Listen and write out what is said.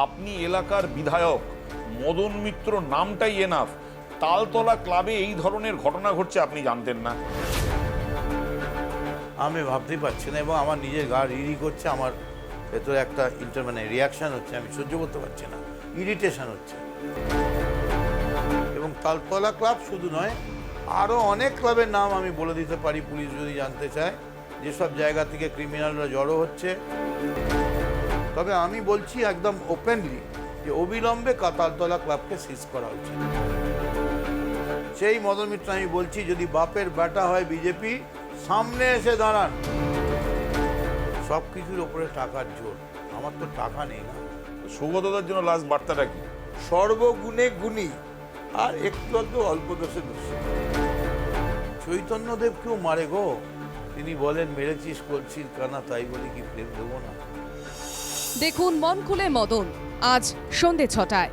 আপনি এলাকার বিধায়ক, মদন মিত্র নামটাই এনাফ। তালতলা ক্লাবে এই ধরনের ঘটনা ঘটছে আপনি জানতেন না? আমি ভাবতেই পারছি না, এবং আমার নিজের গা রিরি করছে, আমার ভেতরে একটা রিয়াকশান হচ্ছে, আমি সহ্য করতে পারছি না, ইরিটেশন হচ্ছে। এবং তালতলা ক্লাব শুধু নয়, আরও অনেক ক্লাবের নাম আমি বলে দিতে পারি, পুলিশ যদি জানতে চায়, যেসব জায়গা থেকে ক্রিমিনালরা জড়ো হচ্ছে। তবে আমি বলছি একদম ওপেনলি যে অবিলম্বে তালতলা ক্লাবকে সিজ করা উচিত। সেই মদন মিত্র আমি বলছি, যদি বাপের বেটা হয় বিজেপি, সামনে এসে দাঁড়ান। সব কিছুর ওপরে টাকার জোর, আমার তো টাকা নেই না। সৌগতদার জন্য লাস্ট বার্তাটা কি? সর্বগুণে গুণী আর একটু আধটু অল্প দোষে দোষী। চৈতন্যদেবকেও মারে গো, তিনি বলেন মেরেছিস কলসির কানা, তাই বলি কি প্রেম দেবো না। দেখুন মন খুলে মদন, আজ সন্ধে ৬টায়।